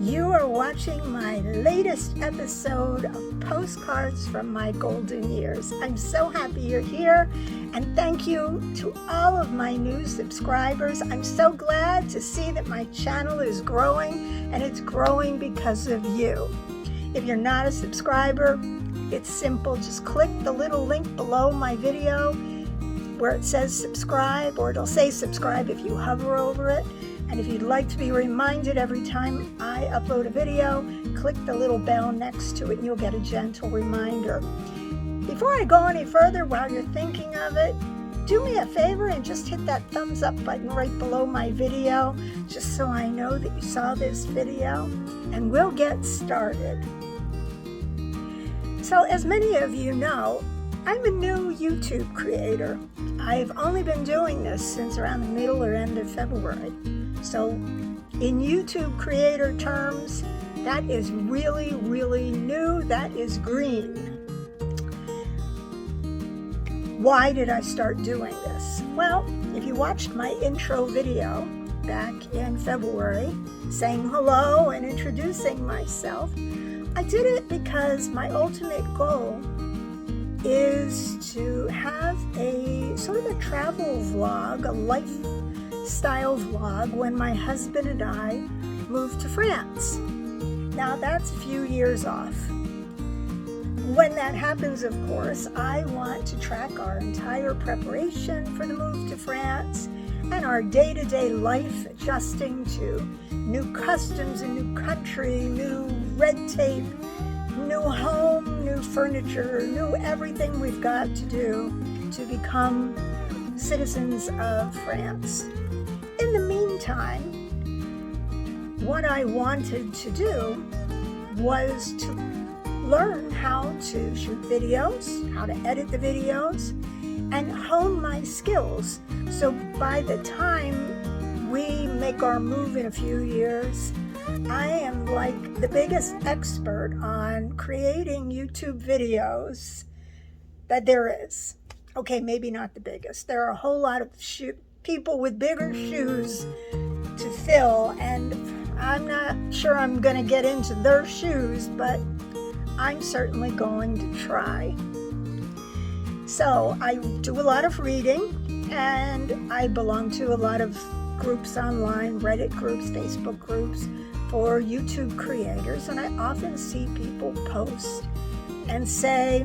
You are watching my latest episode of Postcards from My Golden Years. I'm so happy you're here, and thank you to all of my new subscribers. I'm so glad to see that my channel is growing, and it's growing because of you. If you're not a subscriber, it's simple. Just click the little link below my video where it says subscribe, or it'll say subscribe if you hover over it. And if you'd like to be reminded every time I upload a video, click the little bell next to it and you'll get a gentle reminder. Before I go any further, while you're thinking of it, do me a favor and just hit that thumbs up button right below my video, just so I know that you saw this video, and we'll get started. So as many of you know, I'm a new YouTube creator. I've only been doing this since around the middle or end of February. So in YouTube creator terms, that is really, really new. That is green. Why did I start doing this? Well, if you watched my intro video back in February, saying hello and introducing myself, I did it because my ultimate goal is to have a sort of a travel vlog, a lifestyle vlog, when my husband and I moved to France. Now that's a few years off. When that happens, of course, I want to track our entire preparation for the move to France and our day-to-day life, adjusting to new customs, a new country, new red tape, new home, new furniture, new everything we've got to do to become citizens of France. In the meantime, what I wanted to do was to learn how to shoot videos, how to edit the videos, and hone my skills. So by the time we make our move in a few years, I am like the biggest expert on creating YouTube videos that there is. Okay, maybe not the biggest. There are a whole lot of people with bigger shoes to fill, and I'm not sure I'm going to get into their shoes, but I'm certainly going to try. So I do a lot of reading, and I belong to a lot of groups online, Reddit groups, Facebook groups for YouTube creators, and I often see people post and say,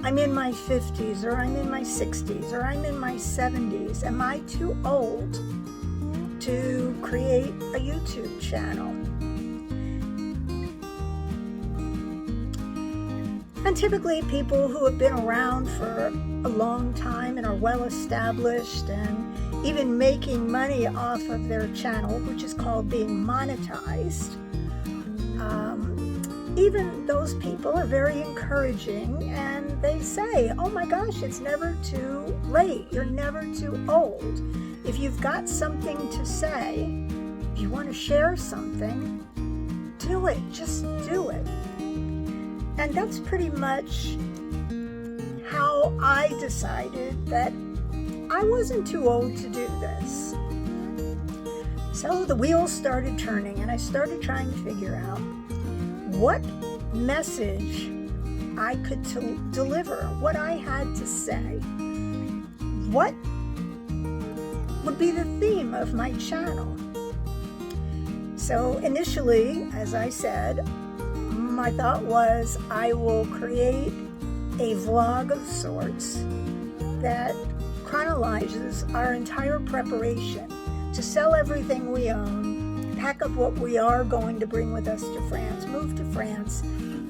I'm in my 50s, or I'm in my 60s, or I'm in my 70s. Am I too old to create a YouTube channel? And typically people who have been around for a long time and are well established and even making money off of their channel, which is called being monetized, even those people are very encouraging, and they say, oh my gosh, it's never too late. You're never too old. If you've got something to say, if you want to share something, do it. Just do it. And that's pretty much how I decided that I wasn't too old to do this. So the wheels started turning, and I started trying to figure out what message I could deliver, what I had to say, what would be the theme of my channel. So initially, as I said, my thought was I will create a vlog of sorts that chronologizes our entire preparation to sell everything we own, pack up what we are going to bring with us to France, move to France,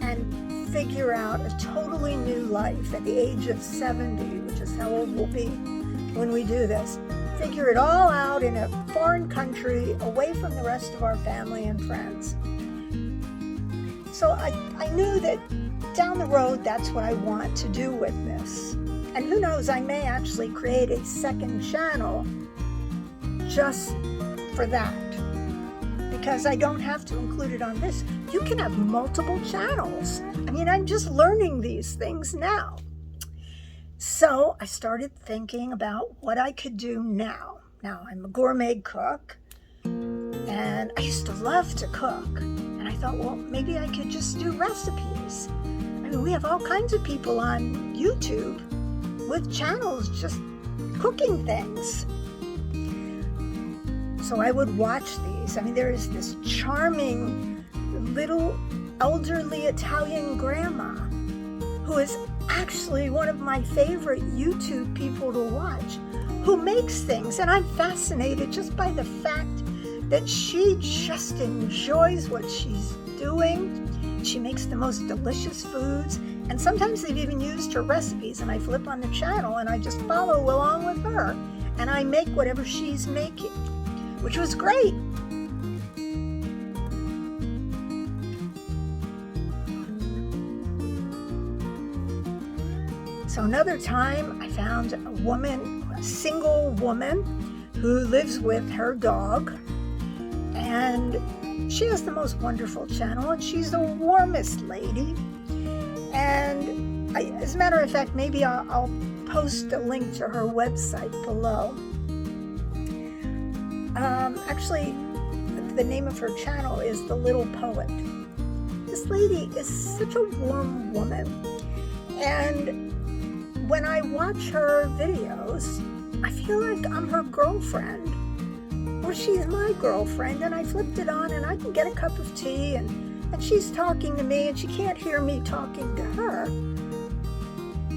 and figure out a totally new life at the age of 70, which is how old we'll be when we do this. Figure it all out in a foreign country, away from the rest of our family and friends. So I knew that down the road, that's what I want to do with this. And who knows, I may actually create a second channel just for that, because I don't have to include it on this. You can have multiple channels. I mean, I'm just learning these things now. So I started thinking about what I could do now. Now, I'm a gourmet cook. And I used to love to cook. And I thought, well, maybe I could just do recipes. I mean, we have all kinds of people on YouTube with channels just cooking things. So I would watch these. I mean, there is this charming little elderly Italian grandma who is actually one of my favorite YouTube people to watch, who makes things. And I'm fascinated just by the fact that she just enjoys what she's doing. She makes the most delicious foods. And sometimes they've even used her recipes. And I flip on the channel and I just follow along with her. And I make whatever she's making, which was great. So another time I found a woman, a single woman, who lives with her dog. And she has the most wonderful channel, and she's the warmest lady. And as a matter of fact, maybe I'll post a link to her website below. Actually, the name of her channel is The Little Poet. This lady is such a warm woman. And when I watch her videos, I feel like I'm her girlfriend, or she's my girlfriend, and I flipped it on and I can get a cup of tea and she's talking to me and she can't hear me talking to her,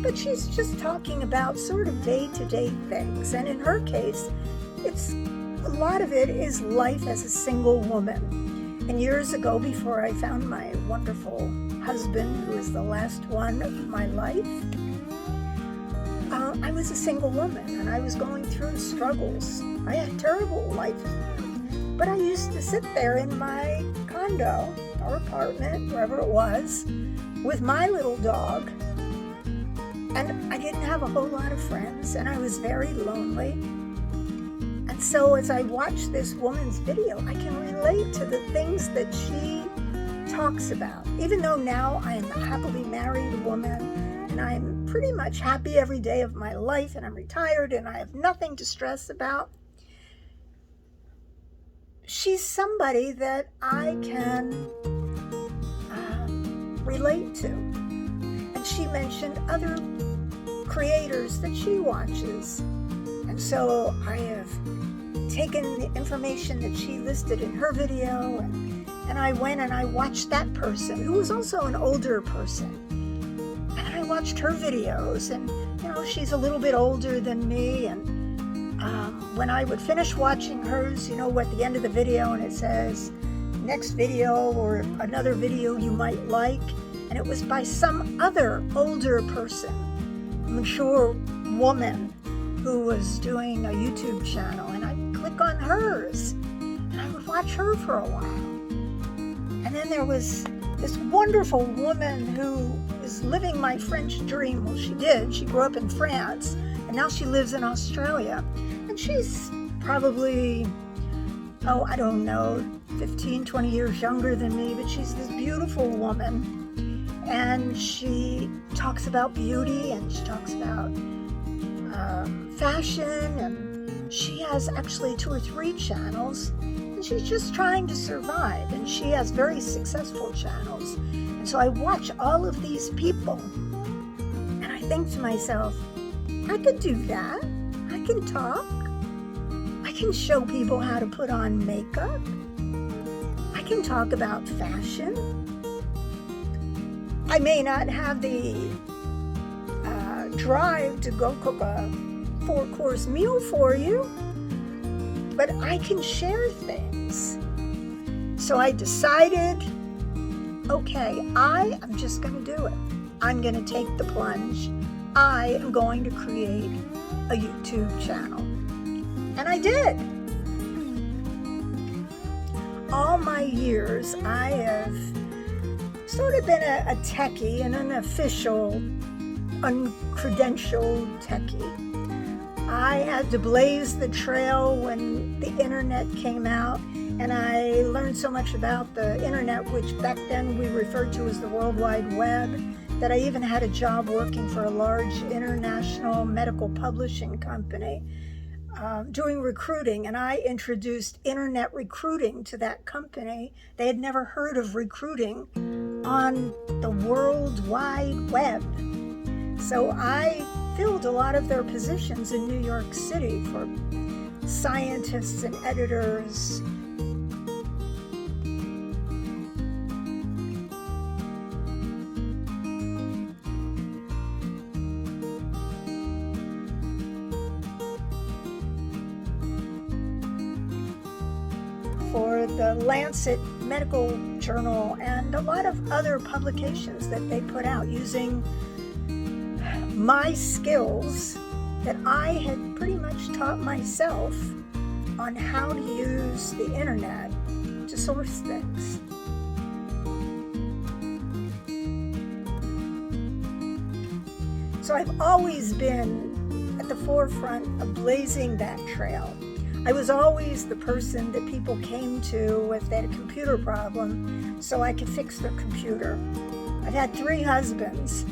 but she's just talking about sort of day-to-day things. And in her case, a lot of it is life as a single woman. And years ago, before I found my wonderful husband, who is the last one of my life, I was a single woman and I was going through struggles. I had a terrible life, but I used to sit there in my condo or apartment, wherever it was, with my little dog, and I didn't have a whole lot of friends, and I was very lonely. And so as I watch this woman's video, I can relate to the things that she talks about. Even though now I am a happily married woman, and I'm pretty much happy every day of my life, and I'm retired and I have nothing to stress about, she's somebody that I can relate to. And she mentioned other creators that she watches. And so I have taken the information that she listed in her video, and I went and I watched that person, who was also an older person. And I watched her videos, and she's a little bit older than me, and when I would finish watching hers, at the end of the video, and it says next video or another video you might like, and it was by some other older person, mature woman, who was doing a YouTube channel, and I'd click on hers and I would watch her for a while. And then there was this wonderful woman who is living my French dream. Well, she did. She grew up in France, and now she lives in Australia. And she's probably, I don't know, 15, 20 years younger than me, but she's this beautiful woman. And she talks about beauty, and she talks about fashion, and she has actually 2 or 3 channels, and she's just trying to survive, and she has very successful channels. And so I watch all of these people, and I think to myself, I could do that. I can talk. I can show people how to put on makeup. I can talk about fashion. I may not have the drive to go cook a 4-course meal for you, but I can share things. So I decided, okay, I am just going to do it. I'm going to take the plunge. I am going to create a YouTube channel. And I did. All my years, I have sort of been a techie, an unofficial, uncredentialed techie. I had to blaze the trail when the internet came out, and I learned so much about the internet, which back then we referred to as the World Wide Web, that I even had a job working for a large international medical publishing company. doing recruiting, and I introduced internet recruiting to that company. They had never heard of recruiting on the World Wide Web. So I filled a lot of their positions in New York City for scientists and editors. For the Lancet Medical Journal and a lot of other publications that they put out using my skills that I had pretty much taught myself on how to use the internet to source things. So I've always been at the forefront of blazing that trail. I was always the person that people came to if they had a computer problem so I could fix their computer. I've had 3 husbands,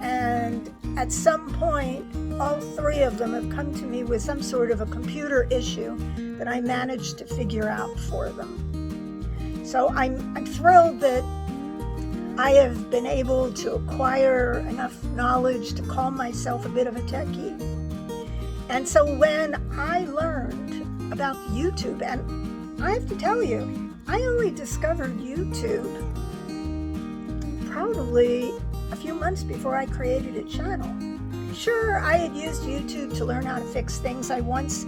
and at some point, all 3 of them have come to me with some sort of a computer issue that I managed to figure out for them. So I'm thrilled that I have been able to acquire enough knowledge to call myself a bit of a techie. And so when I learned about YouTube, and I have to tell you, I only discovered YouTube probably a few months before I created a channel. Sure, I had used YouTube to learn how to fix things. I once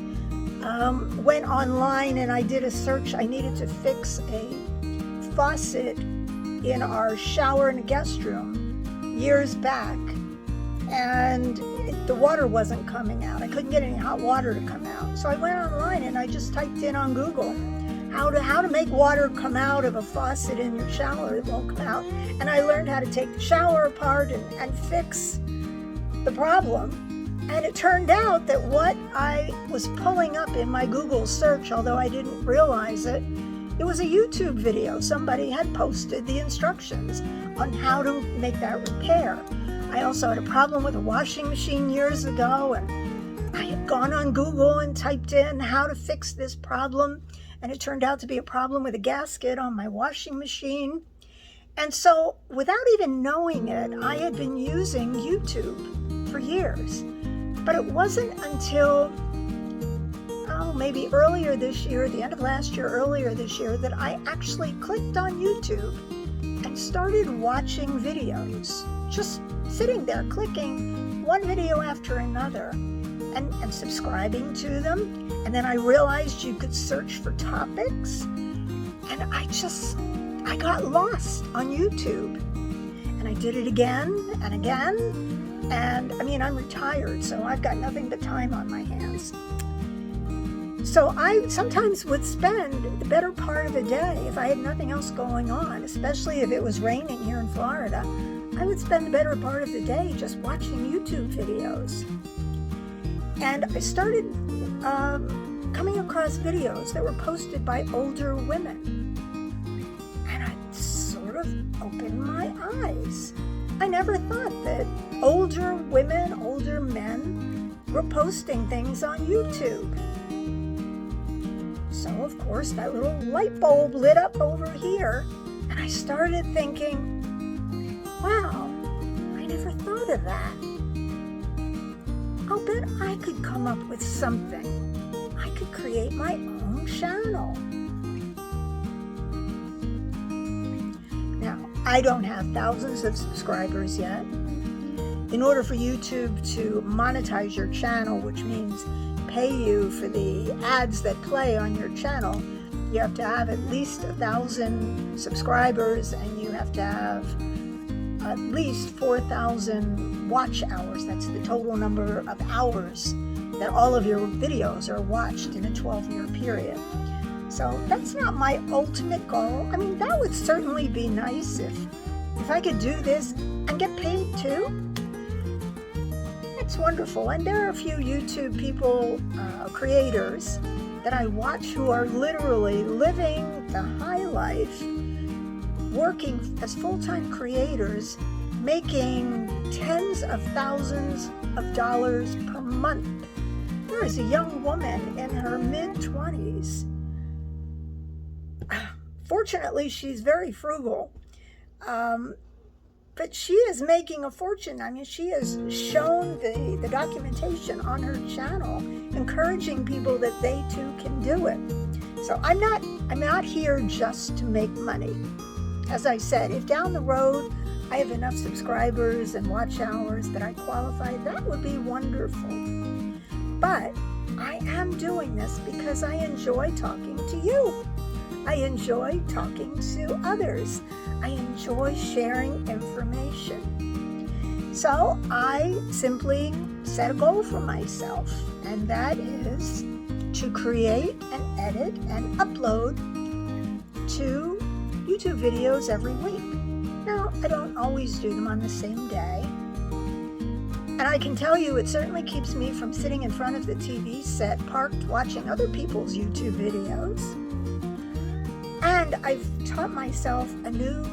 went online and I did a search. I needed to fix a faucet in our shower and guest room years back, and the water wasn't coming out. I couldn't get any hot water to come out. So I went online and I just typed in on Google how to make water come out of a faucet in your shower. It won't come out. And I learned how to take the shower apart and fix the problem. And it turned out that what I was pulling up in my Google search, although I didn't realize it, it was a YouTube video. Somebody had posted the instructions on how to make that repair. I also had a problem with a washing machine years ago, and I had gone on Google and typed in how to fix this problem, and it turned out to be a problem with a gasket on my washing machine. And so, without even knowing it, I had been using YouTube for years. But it wasn't until, maybe earlier this year, the end of last year, earlier this year, that I actually clicked on YouTube and started watching videos. Just sitting there clicking one video after another and subscribing to them. And then I realized you could search for topics, and I got lost on YouTube. And I did it again and again. And I mean, I'm retired, so I've got nothing but time on my hands. So I sometimes would spend the better part of the day, if I had nothing else going on, especially if it was raining here in Florida, I would spend the better part of the day just watching YouTube videos. And I started coming across videos that were posted by older women. And I sort of opened my eyes. I never thought that older women, older men were posting things on YouTube. So, of course, that little light bulb lit up over here, and I started thinking, wow, I never thought of that. I'll bet I could come up with something. I could create my own channel. Now, I don't have thousands of subscribers yet. In order for YouTube to monetize your channel, which means pay you for the ads that play on your channel, you have to have at least 1,000 subscribers, and you have to have at least 4,000 watch hours. That's the total number of hours that all of your videos are watched in a 12-year period. So that's not my ultimate goal. I mean, that would certainly be nice if I could do this and get paid too. It's wonderful. And there are a few YouTube people, creators that I watch who are literally living the high life, working as full-time creators, making tens of thousands of dollars per month. There here is a young woman in her mid-20s. Fortunately, she's very frugal. But she is making a fortune. I mean, she has shown the documentation on her channel, encouraging people that they too can do it. So I'm not here just to make money. As I said, if down the road I have enough subscribers and watch hours that I qualify, that would be wonderful. But I am doing this because I enjoy talking to you. I enjoy talking to others. I enjoy sharing information. So I simply set a goal for myself, and that is to create and edit and upload 2 YouTube videos every week. Now, I don't always do them on the same day. And I can tell you, it certainly keeps me from sitting in front of the TV set parked watching other people's YouTube videos. And I've taught myself a new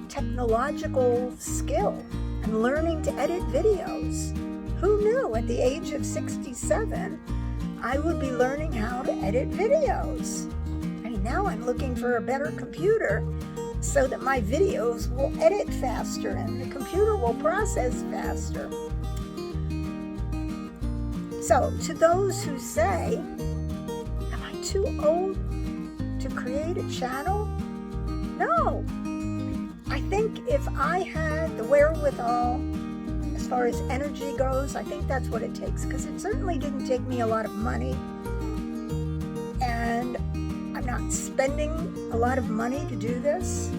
technological skill. I'm learning to edit videos. Who knew at the age of 67 I would be learning how to edit videos? I mean, now I'm looking for a better computer so that my videos will edit faster and the computer will process faster. So, to those who say, am I too old to create a channel? No. I think if I had the wherewithal, as far as energy goes, I think that's what it takes, because it certainly didn't take me a lot of money, and I'm not spending a lot of money to do this.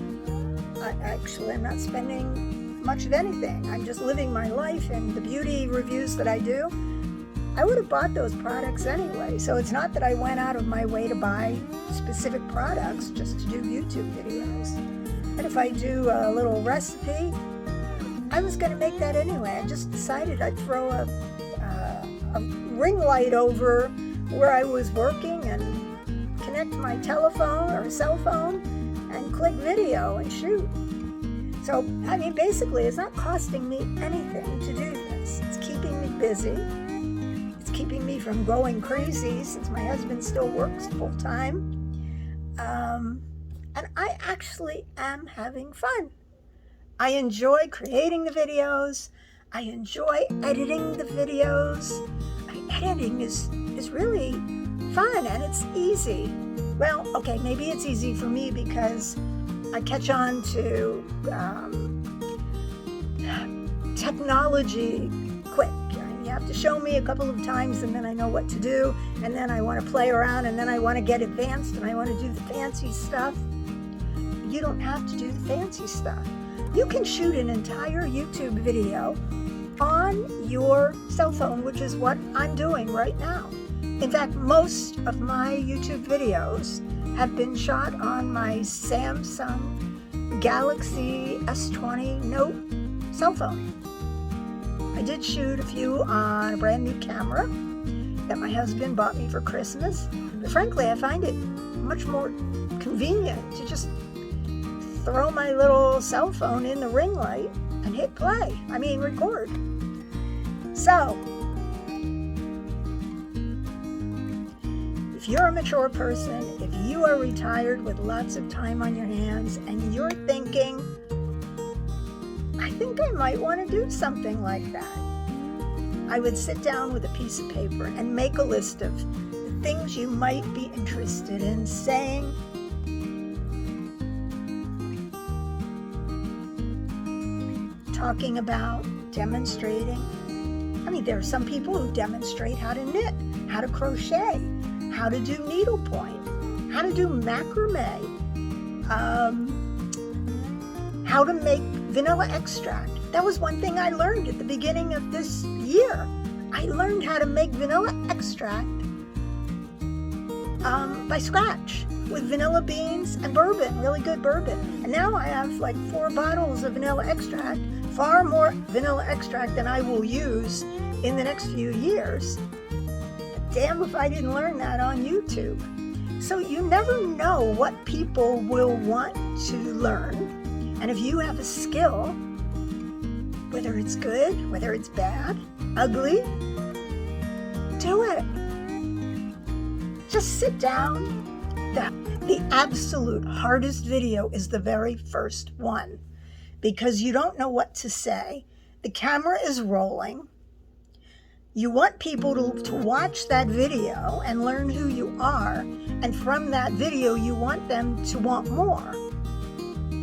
I'm not spending much of anything. I'm just living my life, and the beauty reviews that I do, I would have bought those products anyway. So it's not that I went out of my way to buy specific products just to do YouTube videos. And if I do a little recipe, I was going to make that anyway. I just decided I'd throw a ring light over where I was working and connect my telephone or cell phone and click video and shoot. So, I mean, basically, it's not costing me anything to do this. It's keeping me busy. It's keeping me from going crazy since my husband still works full time. And I actually am having fun. I enjoy creating the videos. I enjoy editing the videos. I mean, editing is really fun and it's easy. Well, okay, maybe it's easy for me because I catch on to technology quick. You have to show me a couple of times and then I know what to do, and then I want to play around, and then I want to get advanced and I want to do the fancy stuff. You don't have to do the fancy stuff. You can shoot an entire YouTube video on your cell phone, which is what I'm doing right now. In fact, most of my YouTube videos have been shot on my Samsung Galaxy S20 Note cell phone. I did shoot a few on a brand new camera that my husband bought me for Christmas. But frankly, I find it much more convenient to just throw my little cell phone in the ring light and hit play. I mean, record. So, if you're a mature person, if you are retired with lots of time on your hands and you're thinking, I think I might want to do something like that, I would sit down with a piece of paper and make a list of the things you might be interested in saying, talking about, demonstrating. I mean, there are some people who demonstrate how to knit, how to crochet, how to do needlepoint, how to do macrame, how to make vanilla extract. That was one thing I learned at the beginning of this year. I learned how to make vanilla extract by scratch with vanilla beans and bourbon, really good bourbon. And now I have like 4 bottles of vanilla extract, far more vanilla extract than I will use in the next few years. But damn if I didn't learn that on YouTube. So you never know what people will want to learn. And if you have a skill, whether it's good, whether it's bad, ugly, do it. Just sit down. The absolute hardest video is the very first one because you don't know what to say. The camera is rolling. You want people to watch that video and learn who you are. And from that video, you want them to want more.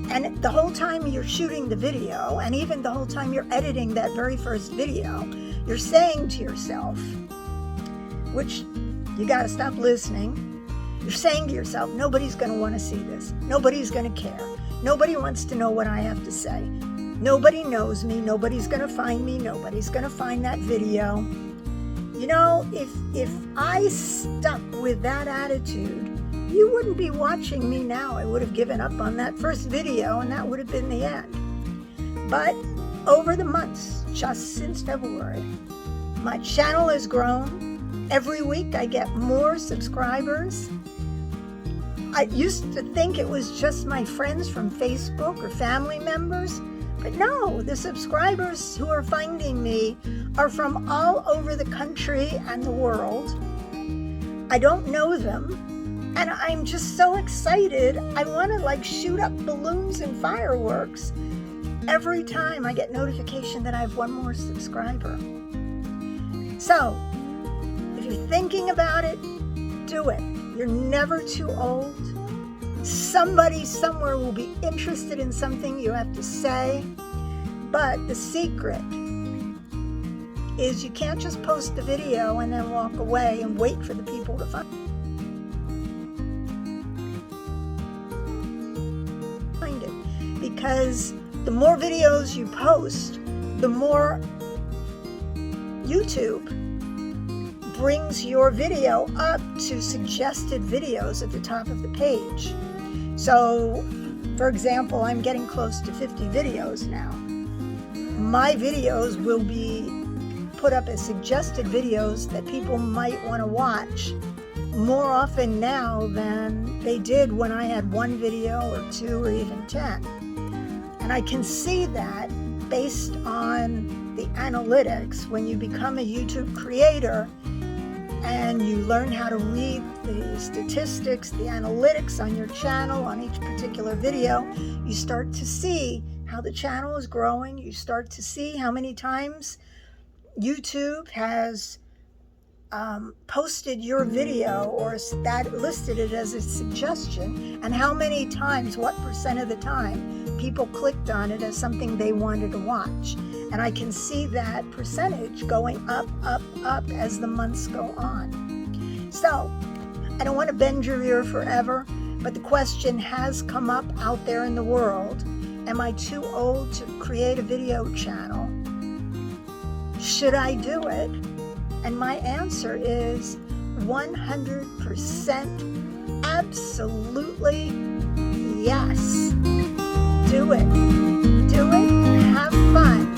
And the whole time you're shooting the video, and even the whole time you're editing that very first video, you're saying to yourself, which you got to stop listening. You're saying to yourself, nobody's going to want to see this. Nobody's going to care. Nobody wants to know what I have to say. Nobody knows me. Nobody's going to find me. Nobody's going to find that video. You know, if I stuck with that attitude, you wouldn't be watching me now. I would have given up on that first video, and that would have been the end. But over the months, just since February, my channel has grown. Every week I get more subscribers. I used to think it was just my friends from Facebook or family members, but no, the subscribers who are finding me are from all over the country and the world. I don't know them, and I'm just so excited. I want to like shoot up balloons and fireworks every time I get notification that I have one more subscriber. So, if you're thinking about it, do it. You're never too old. Somebody somewhere will be interested in something you have to say. But the secret is you can't just post the video and then walk away and wait for the people to find it. Because the more videos you post, the more YouTube brings your video up to suggested videos at the top of the page. So, for example, I'm getting close to 50 videos now. My videos will be put up as suggested videos that people might want to watch more often now than they did when I had one video or 2 or even 10. And I can see that based on the analytics. When you become a YouTube creator and you learn how to read the statistics, the analytics on your channel, on each particular video, you start to see how the channel is growing. You start to see how many times YouTube has posted your video or listed it as a suggestion, and how many times, what % of the time, people clicked on it as something they wanted to watch. And I can see that percentage going up, up, up as the months go on. So, I don't want to bend your ear forever, but the question has come up out there in the world, am I too old to create a video channel? Should I do it? And my answer is 100% absolutely yes. Do it. Do it and have fun.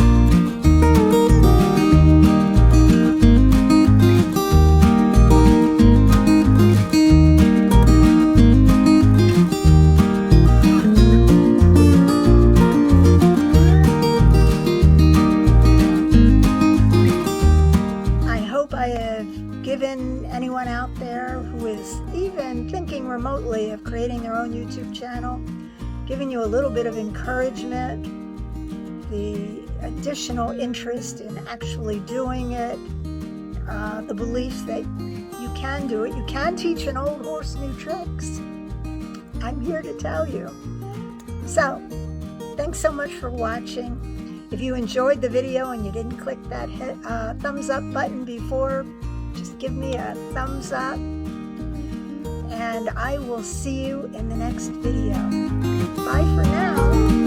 Given anyone out there who is even thinking remotely of creating their own YouTube channel, giving you a little bit of encouragement, the additional interest in actually doing it, the belief that you can do it. You can teach an old horse new tricks. I'm here to tell you. So, thanks so much for watching. If you enjoyed the video and you didn't click that thumbs up button before, just give me a thumbs up, and I will see you in the next video. Bye for now.